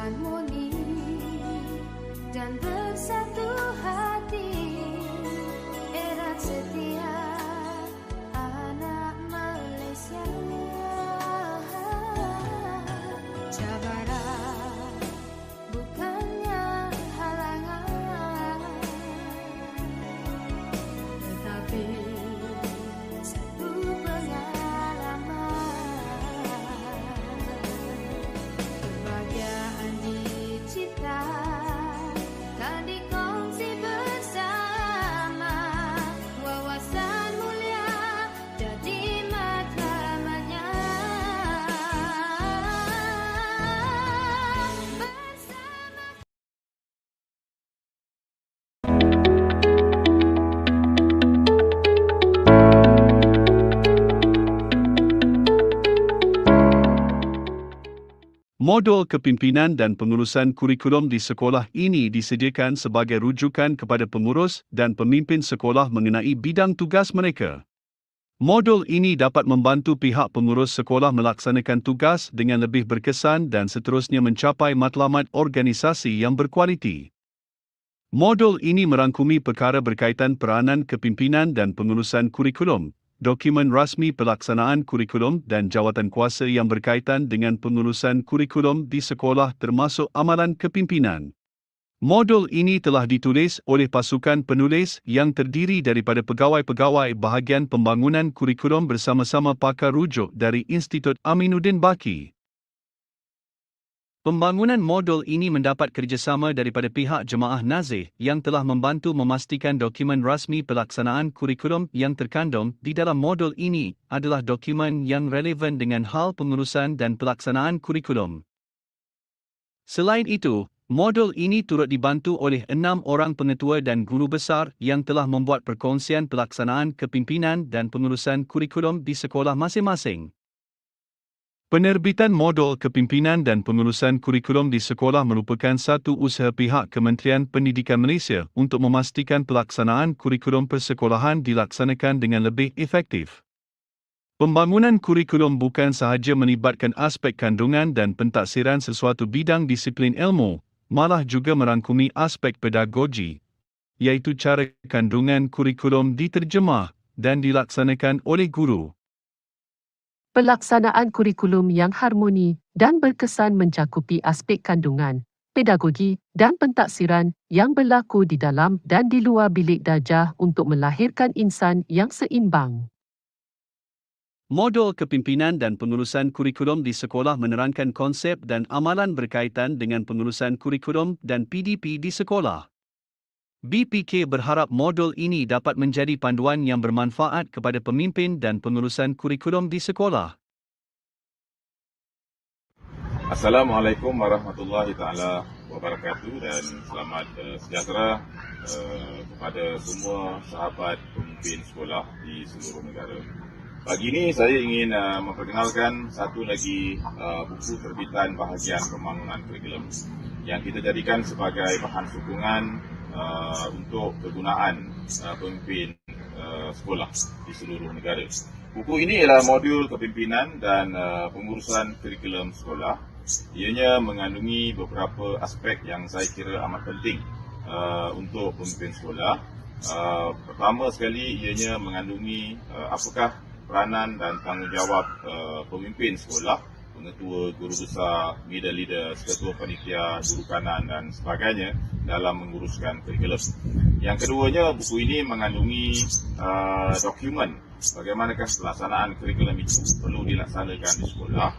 harmoni dan bersatu hati, erat setia anak Malaysia. Cabaran bukannya halangan, tetapi satu pengalaman. Kebahagiaan dicipta kan dikongsi bersama, wawasan mulia jadi matlamatnya. Bersama Modul kepimpinan dan pengurusan kurikulum di sekolah ini disediakan sebagai rujukan kepada pengurus dan pemimpin sekolah mengenai bidang tugas mereka. Modul ini dapat membantu pihak pengurus sekolah melaksanakan tugas dengan lebih berkesan dan seterusnya mencapai matlamat organisasi yang berkualiti. Modul ini merangkumi perkara berkaitan peranan kepimpinan dan pengurusan kurikulum, dokumen rasmi pelaksanaan kurikulum dan jawatankuasa yang berkaitan dengan pengurusan kurikulum di sekolah termasuk amalan kepimpinan. Modul ini telah ditulis oleh pasukan penulis yang terdiri daripada pegawai-pegawai bahagian pembangunan kurikulum bersama-sama pakar rujuk dari Institut Aminuddin Baki. Pembangunan modul ini mendapat kerjasama daripada pihak Jemaah Nazih yang telah membantu memastikan dokumen rasmi pelaksanaan kurikulum yang terkandung di dalam modul ini adalah dokumen yang relevan dengan hal pengurusan dan pelaksanaan kurikulum. Selain itu, modul ini turut dibantu oleh 6 orang pengetua dan guru besar yang telah membuat perkongsian pelaksanaan kepimpinan dan pengurusan kurikulum di sekolah masing-masing. Penerbitan modul kepimpinan dan pengurusan kurikulum di sekolah merupakan satu usaha pihak Kementerian Pendidikan Malaysia untuk memastikan pelaksanaan kurikulum persekolahan dilaksanakan dengan lebih efektif. Pembangunan kurikulum bukan sahaja melibatkan aspek kandungan dan pentaksiran sesuatu bidang disiplin ilmu, malah juga merangkumi aspek pedagogi, iaitu cara kandungan kurikulum diterjemah dan dilaksanakan oleh guru. Pelaksanaan kurikulum yang harmoni dan berkesan mencakupi aspek kandungan, pedagogi dan pentaksiran yang berlaku di dalam dan di luar bilik darjah untuk melahirkan insan yang seimbang. Modul kepimpinan dan pengurusan kurikulum di sekolah menerangkan konsep dan amalan berkaitan dengan pengurusan kurikulum dan PDP di sekolah. BPK berharap modul ini dapat menjadi panduan yang bermanfaat kepada pemimpin dan pengurusan kurikulum di sekolah. Assalamualaikum warahmatullahi taala wabarakatuh dan selamat sejahtera kepada semua sahabat pemimpin sekolah di seluruh negara. Pagi ini saya ingin memperkenalkan satu lagi buku terbitan bahagian pembangunan kurikulum yang kita jadikan sebagai bahan sokongan untuk kegunaan pemimpin sekolah di seluruh negara. Buku ini ialah modul kepimpinan dan pengurusan kurikulum sekolah. Ianya mengandungi beberapa aspek yang saya kira amat penting untuk pemimpin sekolah. Pertama sekali, ianya mengandungi apakah peranan dan tanggungjawab pemimpin sekolah, pengetua, guru besar, middle leaders, ketua panitia, guru kanan dan sebagainya dalam menguruskan kurikulum. Yang keduanya, buku ini mengandungi dokumen bagaimanakah pelaksanaan kurikulum itu perlu dilaksanakan di sekolah.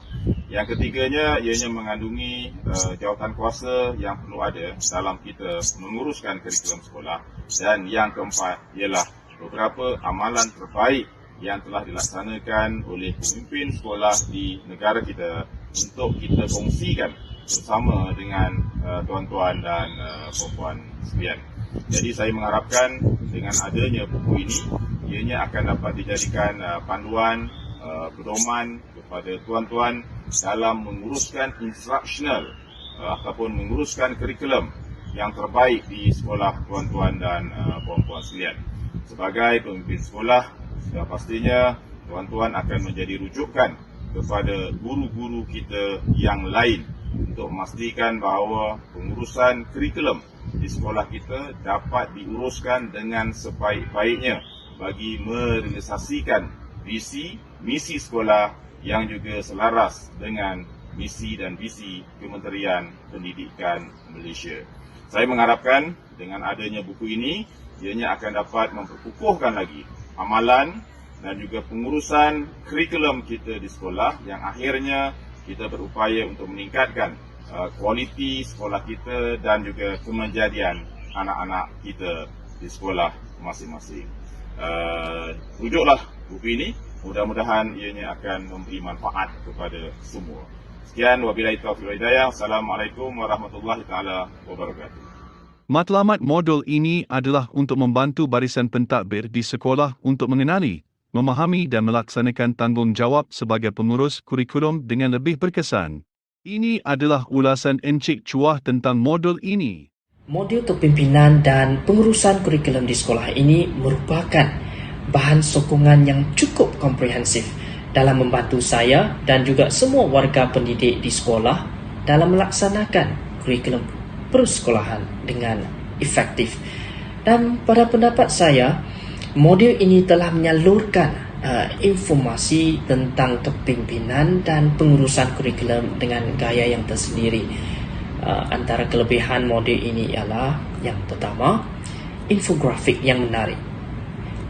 Yang ketiganya, ianya mengandungi jawatankuasa yang perlu ada dalam kita menguruskan kurikulum sekolah. Dan yang keempat ialah beberapa amalan terbaik yang telah dilaksanakan oleh pemimpin sekolah di negara kita untuk kita kongsikan bersama dengan tuan-tuan dan puan-puan sekalian. Jadi saya mengharapkan dengan adanya buku ini, ianya akan dapat dijadikan panduan, pedoman kepada tuan-tuan dalam menguruskan instructional ataupun menguruskan kurikulum yang terbaik di sekolah tuan-tuan dan puan-puan sekalian. Sebagai pemimpin sekolah, sudah pastinya tuan-tuan akan menjadi rujukan kepada guru-guru kita yang lain untuk memastikan bahawa pengurusan kurikulum di sekolah kita dapat diuruskan dengan sebaik-baiknya bagi merealisasikan visi, misi sekolah yang juga selaras dengan misi dan visi Kementerian Pendidikan Malaysia. Saya mengharapkan dengan adanya buku ini, ianya akan dapat memperkukuhkan lagi amalan dan juga pengurusan kurikulum kita di sekolah yang akhirnya kita berupaya untuk meningkatkan kualiti sekolah kita dan juga kemenjadian anak-anak kita di sekolah masing-masing. Rujuklah buku ini, mudah-mudahan ianya akan memberi manfaat kepada semua. Sekian, wabillahi taufiq wal hidayah. Assalamualaikum warahmatullahi taala wabarakatuh. Matlamat modul ini adalah untuk membantu barisan pentadbir di sekolah untuk mengenali, memahami dan melaksanakan tanggungjawab sebagai pengurus kurikulum dengan lebih berkesan. Ini adalah ulasan Encik Chuah tentang modul ini. Modul kepimpinan dan pengurusan kurikulum di sekolah ini merupakan bahan sokongan yang cukup komprehensif dalam membantu saya dan juga semua warga pendidik di sekolah dalam melaksanakan kurikulum persekolahan dengan efektif. Dan pada pendapat saya, modul ini telah menyalurkan informasi tentang kepimpinan dan pengurusan kurikulum dengan gaya yang tersendiri. Antara kelebihan modul ini ialah yang pertama, infografik yang menarik.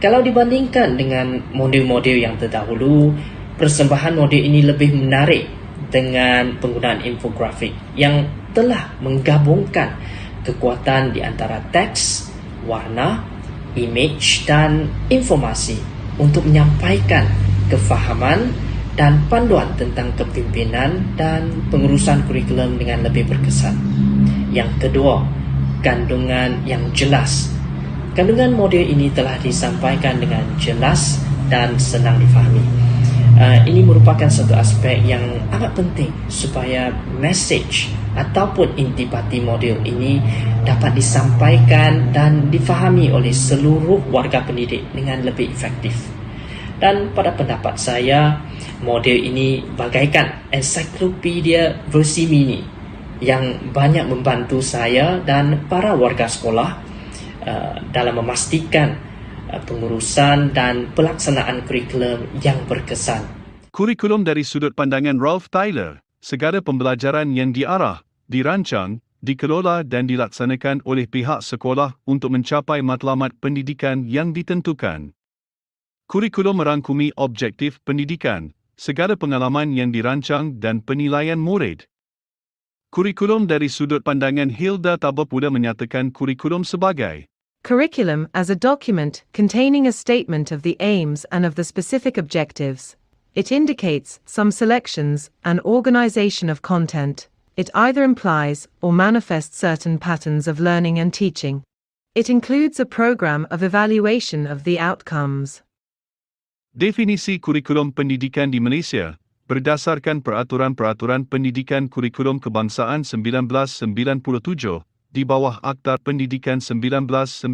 Kalau dibandingkan dengan modul-modul yang terdahulu, persembahan modul ini lebih menarik dengan penggunaan infografik yang telah menggabungkan kekuatan di antara teks, warna, image dan informasi untuk menyampaikan kefahaman dan panduan tentang kepimpinan dan pengurusan kurikulum dengan lebih berkesan. Yang kedua, kandungan yang jelas. Kandungan modul ini telah disampaikan dengan jelas dan senang difahami. Ini merupakan satu aspek yang amat penting supaya message ataupun intipati modul ini dapat disampaikan dan difahami oleh seluruh warga pendidik dengan lebih efektif. Dan pada pendapat saya, modul ini bagaikan ensiklopedia versi mini yang banyak membantu saya dan para warga sekolah dalam memastikan pengurusan dan pelaksanaan kurikulum yang berkesan. Kurikulum dari sudut pandangan Ralph Tyler, segala pembelajaran yang diarah, dirancang, dikelola dan dilaksanakan oleh pihak sekolah untuk mencapai matlamat pendidikan yang ditentukan. Kurikulum merangkumi objektif pendidikan, segala pengalaman yang dirancang dan penilaian murid. Kurikulum dari sudut pandangan Hilda Tabor pula menyatakan kurikulum sebagai curriculum as a document containing a statement of the aims and of the specific objectives. It indicates some selections and organization of content. It either implies or manifests certain patterns of learning and teaching. It includes a program of evaluation of the outcomes. Definisi kurikulum pendidikan di Malaysia berdasarkan Peraturan-Peraturan Pendidikan Kurikulum Kebangsaan 1997 di bawah Akta Pendidikan 1996,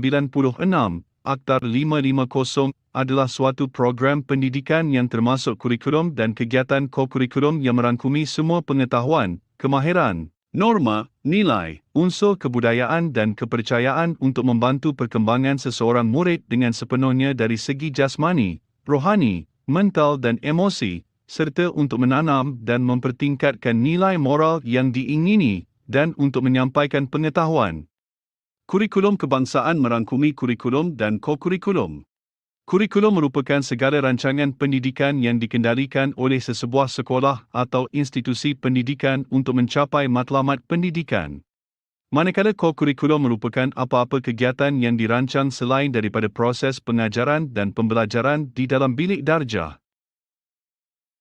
Akta 550 adalah suatu program pendidikan yang termasuk kurikulum dan kegiatan ko-kurikulum yang merangkumi semua pengetahuan, kemahiran, norma, nilai, unsur kebudayaan dan kepercayaan untuk membantu perkembangan seseorang murid dengan sepenuhnya dari segi jasmani, rohani, mental dan emosi, serta untuk menanam dan mempertingkatkan nilai moral yang diingini dan untuk menyampaikan pengetahuan. Kurikulum kebangsaan merangkumi kurikulum dan ko-kurikulum. Kurikulum merupakan segala rancangan pendidikan yang dikendalikan oleh sesebuah sekolah atau institusi pendidikan untuk mencapai matlamat pendidikan. Manakala ko-kurikulum merupakan apa-apa kegiatan yang dirancang selain daripada proses pengajaran dan pembelajaran di dalam bilik darjah.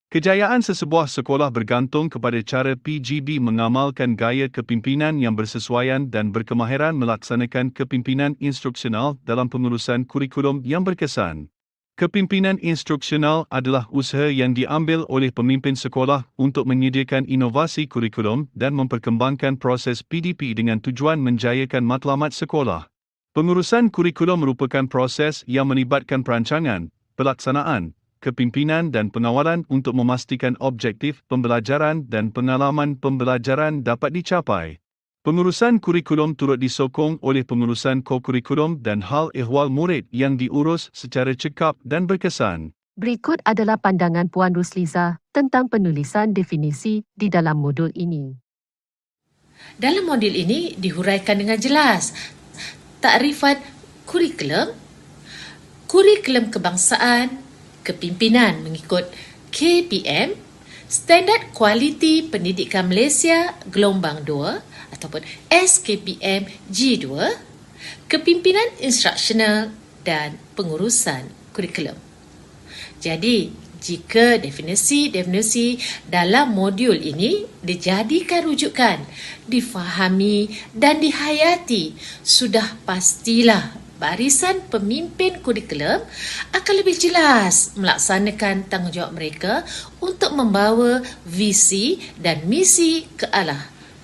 Kejayaan sesebuah sekolah bergantung kepada cara PGB mengamalkan gaya kepimpinan yang bersesuaian dan berkemahiran melaksanakan kepimpinan instruksional dalam pengurusan kurikulum yang berkesan. Kepimpinan instruksional adalah usaha yang diambil oleh pemimpin sekolah untuk menyediakan inovasi kurikulum dan memperkembangkan proses PDP dengan tujuan menjayakan matlamat sekolah. Pengurusan kurikulum merupakan proses yang melibatkan perancangan, pelaksanaan, kepimpinan dan pengawalan untuk memastikan objektif pembelajaran dan pengalaman pembelajaran dapat dicapai. Pengurusan kurikulum turut disokong oleh pengurusan kokurikulum dan hal ehwal murid yang diurus secara cekap dan berkesan. Berikut adalah pandangan Puan Rusliza tentang penulisan definisi di dalam modul ini. Dalam modul ini dihuraikan dengan jelas takrifan kurikulum, kurikulum kebangsaan, kepimpinan mengikut KPM, Standard Kualiti Pendidikan Malaysia Gelombang 2 ataupun SKPM G2, kepimpinan instruksional dan pengurusan kurikulum. Jadi, jika definisi-definisi dalam modul ini dijadikan rujukan, difahami dan dihayati, sudah pastilah barisan pemimpin kurikulum akan lebih jelas melaksanakan tanggungjawab mereka untuk membawa visi dan misi ke arah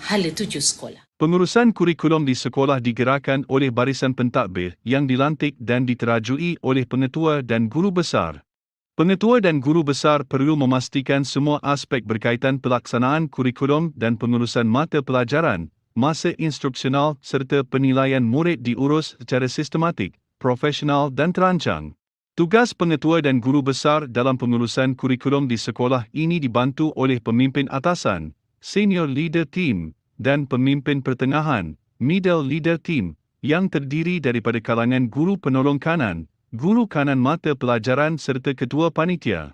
hala tuju sekolah. Pengurusan kurikulum di sekolah digerakkan oleh barisan pentadbir yang dilantik dan diterajui oleh pengetua dan guru besar. Pengetua dan guru besar perlu memastikan semua aspek berkaitan pelaksanaan kurikulum dan pengurusan mata pelajaran, masa instruksional serta penilaian murid diurus secara sistematik, profesional dan terancang. Tugas pengetua dan guru besar dalam pengurusan kurikulum di sekolah ini dibantu oleh pemimpin atasan, senior leader team dan pemimpin pertengahan, middle leader team yang terdiri daripada kalangan guru penolong kanan, guru kanan mata pelajaran serta ketua panitia.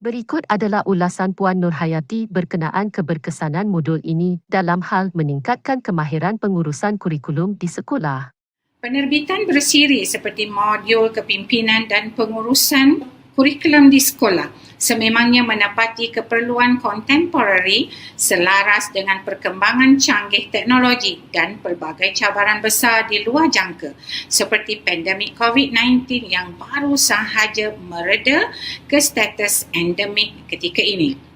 Berikut adalah ulasan Puan Nurhayati berkenaan keberkesanan modul ini dalam hal meningkatkan kemahiran pengurusan kurikulum di sekolah. Penerbitan bersiri seperti modul kepimpinan dan pengurusan kurikulum di sekolah sememangnya menepati keperluan kontemporari selaras dengan perkembangan canggih teknologi dan pelbagai cabaran besar di luar jangka seperti pandemik COVID-19 yang baru sahaja mereda ke status endemik ketika ini.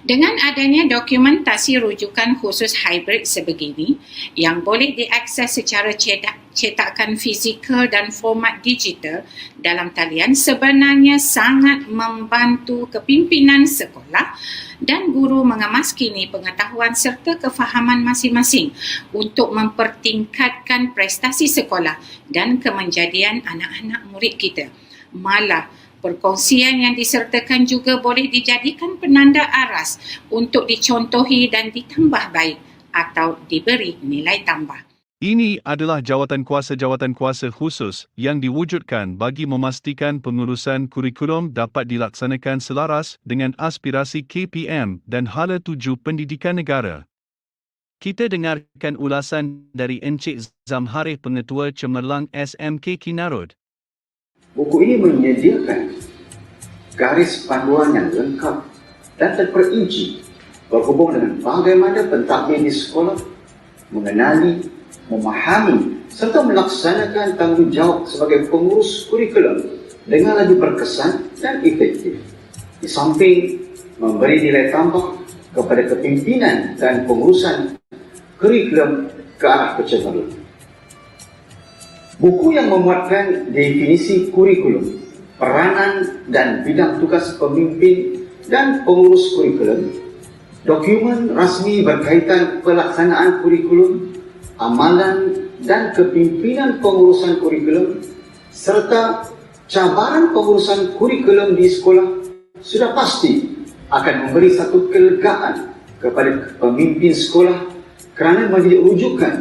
Dengan adanya dokumentasi rujukan khusus hybrid sebegini yang boleh diakses secara cetakan fizikal dan format digital dalam talian sebenarnya sangat membantu kepimpinan sekolah dan guru mengemaskini pengetahuan serta kefahaman masing-masing untuk mempertingkatkan prestasi sekolah dan kemenjadian anak-anak murid kita. Malah, perkongsian yang disertakan juga boleh dijadikan penanda aras untuk dicontohi dan ditambah baik atau diberi nilai tambah. Ini adalah jawatan kuasa khusus yang diwujudkan bagi memastikan pengurusan kurikulum dapat dilaksanakan selaras dengan aspirasi KPM dan hala tuju pendidikan negara. Kita dengarkan ulasan dari Encik Zamhareh, Pengetua Cemerlang SMK Kinarud. Buku ini menyediakan garis panduan yang lengkap dan terperinci berhubung dengan bagaimana pentadbir di sekolah mengenali, memahami serta melaksanakan tanggungjawab sebagai pengurus kurikulum dengan lebih berkesan dan efektif. Di samping memberi nilai tambah kepada kepimpinan dan pengurusan kurikulum ke arah kecemerlang. Buku yang memuatkan definisi kurikulum, peranan dan bidang tugas pemimpin dan pengurus kurikulum, dokumen rasmi berkaitan pelaksanaan kurikulum, amalan dan kepimpinan pengurusan kurikulum, serta cabaran pengurusan kurikulum di sekolah sudah pasti akan memberi satu kelegaan kepada pemimpin sekolah kerana menjadi rujukan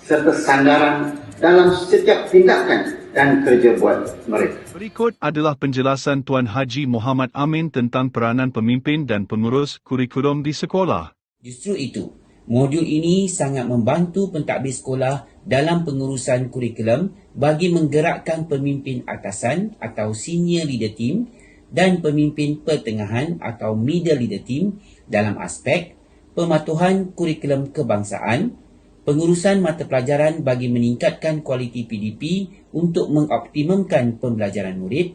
serta sandaran dalam setiap tindakan dan kerja buat mereka. Berikut adalah penjelasan Tuan Haji Muhammad Amin tentang peranan pemimpin dan pengurus kurikulum di sekolah. Justru itu, modul ini sangat membantu pentadbir sekolah dalam pengurusan kurikulum bagi menggerakkan pemimpin atasan atau senior leader team dan pemimpin pertengahan atau middle leader team dalam aspek pematuhan kurikulum kebangsaan, pengurusan mata pelajaran bagi meningkatkan kualiti PDP untuk mengoptimumkan pembelajaran murid,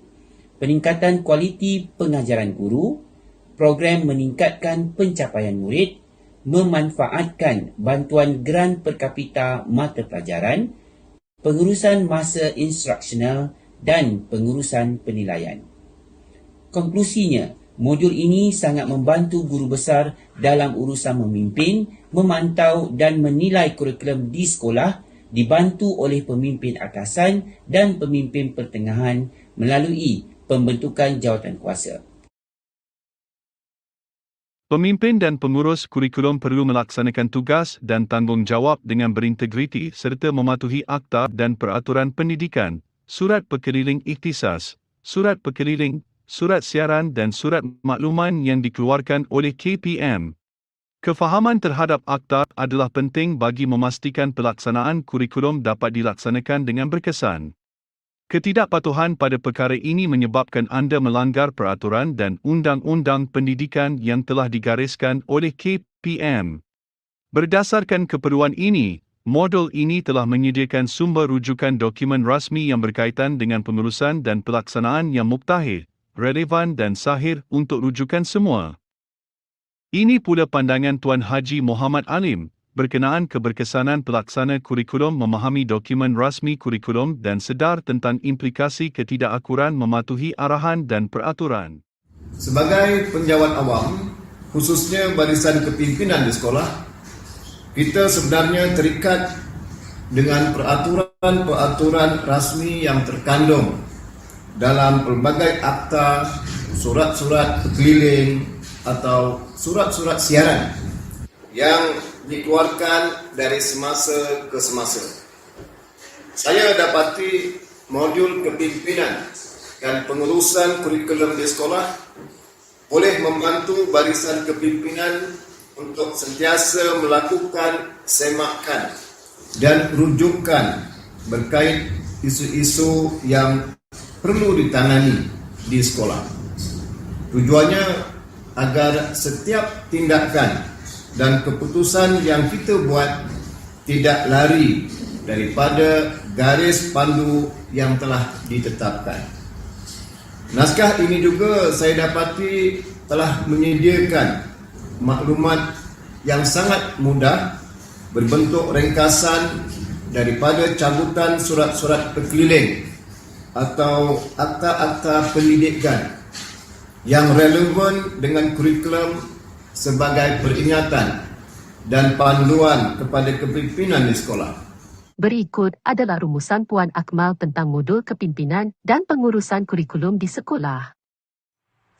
peningkatan kualiti pengajaran guru, program meningkatkan pencapaian murid, memanfaatkan bantuan geran per kapita mata pelajaran, pengurusan masa instruksional dan pengurusan penilaian. Konklusinya, modul ini sangat membantu guru besar dalam urusan memimpin, memantau dan menilai kurikulum di sekolah, dibantu oleh pemimpin atasan dan pemimpin pertengahan melalui pembentukan jawatan kuasa. Pemimpin dan pengurus kurikulum perlu melaksanakan tugas dan tanggungjawab dengan berintegriti serta mematuhi akta dan peraturan pendidikan, surat perkeliling ikhtisas, surat perkeliling, surat siaran dan surat makluman yang dikeluarkan oleh KPM. Kefahaman terhadap akta adalah penting bagi memastikan pelaksanaan kurikulum dapat dilaksanakan dengan berkesan. Ketidakpatuhan pada perkara ini menyebabkan anda melanggar peraturan dan undang-undang pendidikan yang telah digariskan oleh KPM. Berdasarkan keperluan ini, modul ini telah menyediakan sumber rujukan dokumen rasmi yang berkaitan dengan pengurusan dan pelaksanaan yang muktahed, relevan dan sahih untuk rujukan semua. Ini pula pandangan Tuan Haji Muhammad Alim berkenaan keberkesanan pelaksana kurikulum memahami dokumen rasmi kurikulum dan sedar tentang implikasi ketidakakuran mematuhi arahan dan peraturan. Sebagai penjawat awam, khususnya barisan kepimpinan di sekolah, kita sebenarnya terikat dengan peraturan-peraturan rasmi yang terkandung dalam pelbagai akta, surat-surat berkeliling atau surat-surat siaran yang dikeluarkan dari semasa ke semasa. Saya dapati modul kepimpinan dan pengurusan kurikulum di sekolah boleh membantu barisan kepimpinan untuk sentiasa melakukan semakan dan rujukan berkait isu-isu yang perlu ditangani di sekolah. Tujuannya agar setiap tindakan dan keputusan yang kita buat tidak lari daripada garis pandu yang telah ditetapkan. Naskah ini juga saya dapati telah menyediakan maklumat yang sangat mudah berbentuk ringkasan daripada cabutan surat-surat perkeliling atau akta-akta pendidikan yang relevan dengan kurikulum sebagai peringatan dan panduan kepada kepimpinan di sekolah. Berikut adalah rumusan Puan Akmal tentang modul kepimpinan dan pengurusan kurikulum di sekolah.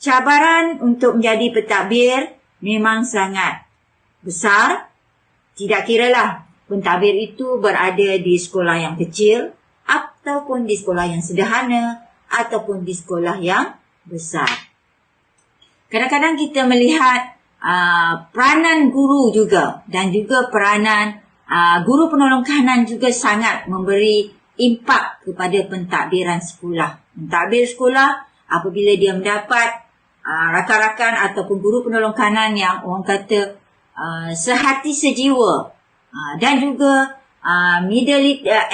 Cabaran untuk menjadi pentadbir memang sangat besar. Tidak kiralah pentadbir itu berada di sekolah yang kecil ataupun di sekolah yang sederhana ataupun di sekolah yang besar. Kadang-kadang kita melihat peranan guru juga dan juga peranan guru penolong kanan juga sangat memberi impak kepada pentadbiran sekolah. Pentadbir sekolah apabila dia mendapat rakan-rakan ataupun guru penolong kanan yang orang kata sehati sejiwa dan juga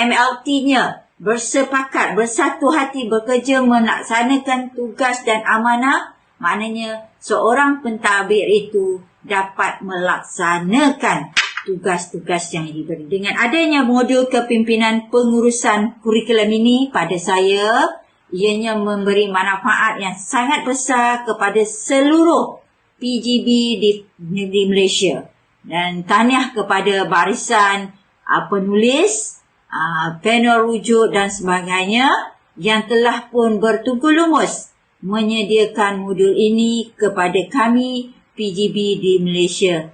MLT-nya bersepakat, bersatu hati bekerja melaksanakan tugas dan amanah, maknanya seorang pentadbir itu dapat melaksanakan tugas-tugas yang diberi. Dengan adanya modul kepimpinan pengurusan kurikulum ini pada saya, ianya memberi manfaat yang sangat besar kepada seluruh PGB di negeri Malaysia. Dan tahniah kepada barisan penulis, panel rujuk dan sebagainya yang telah pun bertunggu lumus menyediakan modul ini kepada kami PGB di Malaysia.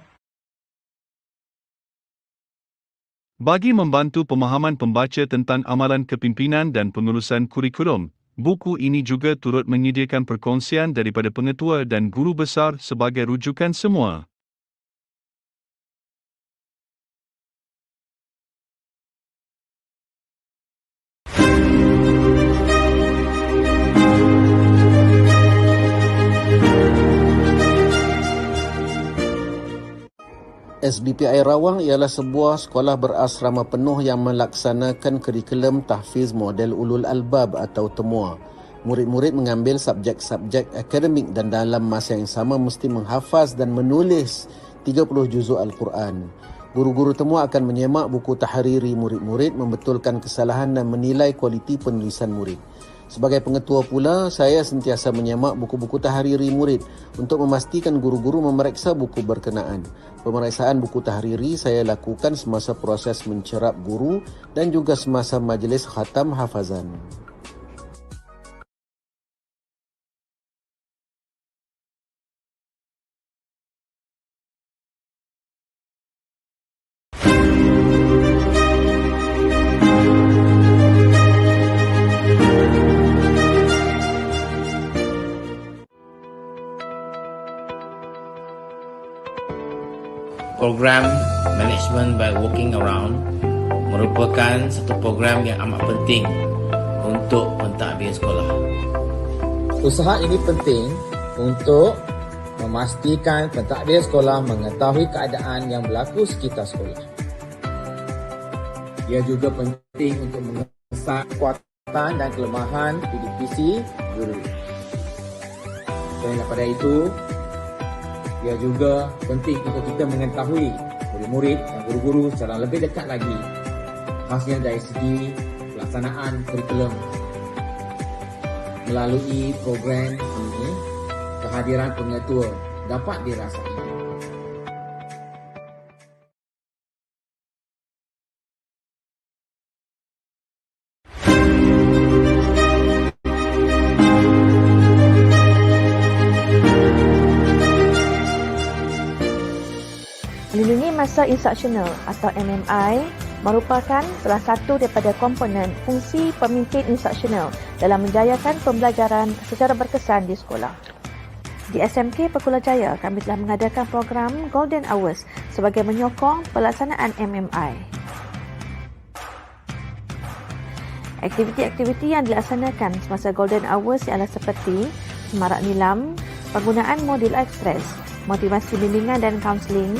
Bagi membantu pemahaman pembaca tentang amalan kepimpinan dan pengurusan kurikulum, buku ini juga turut menyediakan perkongsian daripada pengetua dan guru besar sebagai rujukan semua. SBPI Rawang ialah sebuah sekolah berasrama penuh yang melaksanakan kurikulum tahfiz model ulul albab atau temua. Murid-murid mengambil subjek-subjek akademik dan dalam masa yang sama mesti menghafaz dan menulis 30 juzuk Al-Quran. Guru-guru temua akan menyemak buku tahriri murid-murid, membetulkan kesalahan dan menilai kualiti penulisan murid. Sebagai pengetua pula, saya sentiasa menyemak buku-buku tahriri murid untuk memastikan guru-guru memeriksa buku berkenaan. Pemeriksaan buku tahriri saya lakukan semasa proses mencerap guru dan juga semasa majlis khatam hafazan. Program Management by Walking Around merupakan satu program yang amat penting untuk pentadbir sekolah. Usaha ini penting untuk memastikan pentadbir sekolah mengetahui keadaan yang berlaku sekitar sekolah. Ia juga penting untuk mengesah kekuatan dan kelemahan PDPC guru. Selain daripada itu, ia juga penting untuk kita mengetahui murid-murid dan guru-guru secara lebih dekat lagi, khasnya dari segi pelaksanaan kurikulum. Melalui program ini, kehadiran pengetua dapat dirasai. Melindungi masa instruksional atau MMI merupakan salah satu daripada komponen fungsi pemimpin instruksional dalam menjayakan pembelajaran secara berkesan di sekolah. Di SMK Putrajaya, kami telah mengadakan program Golden Hours sebagai menyokong pelaksanaan MMI. Aktiviti-aktiviti yang dilaksanakan semasa Golden Hours ialah seperti semarak nilam, penggunaan modul ekspres, motivasi bimbingan dan kaunseling,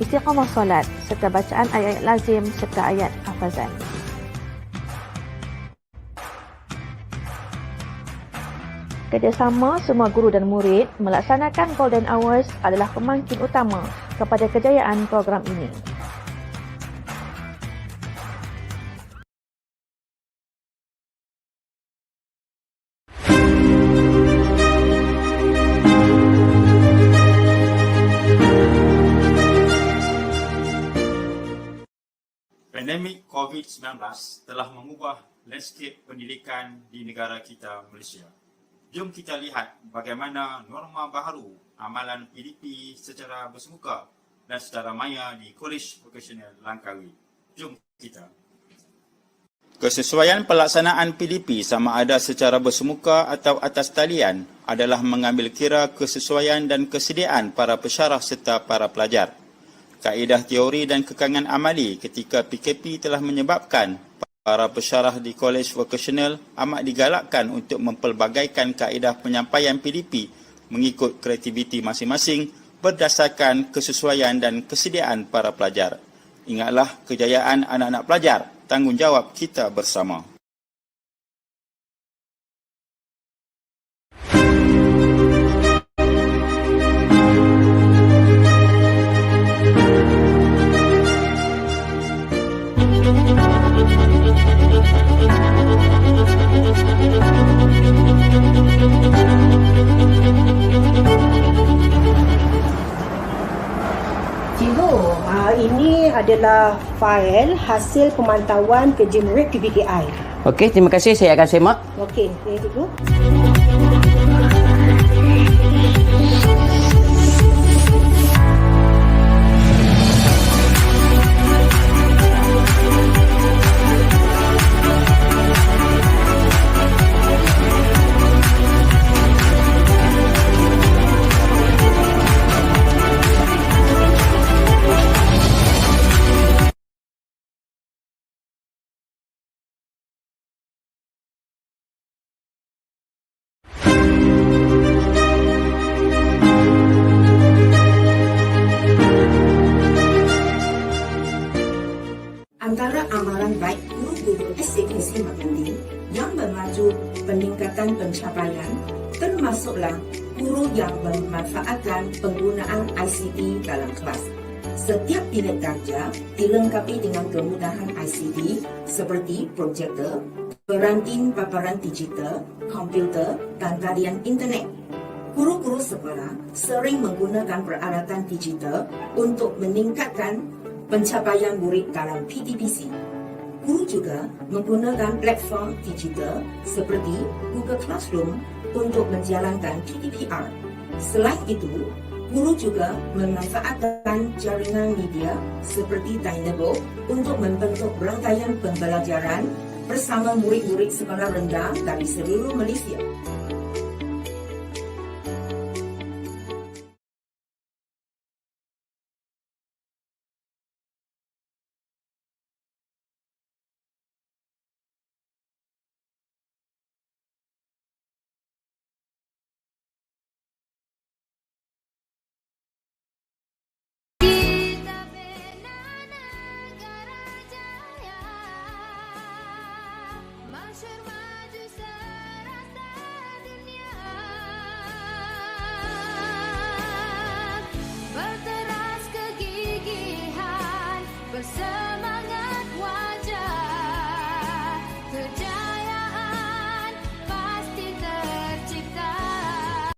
istiqamah solat serta bacaan ayat-ayat lazim serta ayat hafazan. Kerjasama semua guru dan murid melaksanakan Golden Hours adalah pemangkin utama kepada kejayaan program ini. Pandemik COVID-19 telah mengubah landscape pendidikan di negara kita, Malaysia. Jom kita lihat bagaimana norma baharu amalan PDP secara bersemuka dan secara maya di Kolej Vokasional Langkawi. Jom kita. Kesesuaian pelaksanaan PDP sama ada secara bersemuka atau atas talian adalah mengambil kira kesesuaian dan kesediaan para pesyarah serta para pelajar. Kaedah teori dan kekangan amali ketika PKP telah menyebabkan para pesyarah di Kolej Vokasional amat digalakkan untuk mempelbagaikan kaedah penyampaian PDP mengikut kreativiti masing-masing berdasarkan kesesuaian dan kesediaan para pelajar. Ingatlah kejayaan anak-anak pelajar, tanggungjawab kita bersama. Ini adalah fail hasil pemantauan kerja murid PBKI. Okey, terima kasih. Saya akan semak. Okey, saya tunggu. Antara amalan baik guru-guru SKC Makundi yang bermaju peningkatan pencapaian termasuklah guru yang memanfaatkan penggunaan ICT dalam kelas. Setiap bilik darjah dilengkapi dengan kemudahan ICT seperti projektor, perantin paparan digital, komputer dan talian internet. Guru-guru sekolah sering menggunakan peralatan digital untuk meningkatkan pencapaian murid dalam PTPC. Guru juga menggunakan platform digital seperti Google Classroom untuk menjalankan PTPR. Selain itu, guru juga memanfaatkan jaringan media seperti Dynamo untuk membentuk rangkaian pembelajaran bersama murid-murid sekolah rendah dari seluruh Malaysia. Berteras kegigihan bersama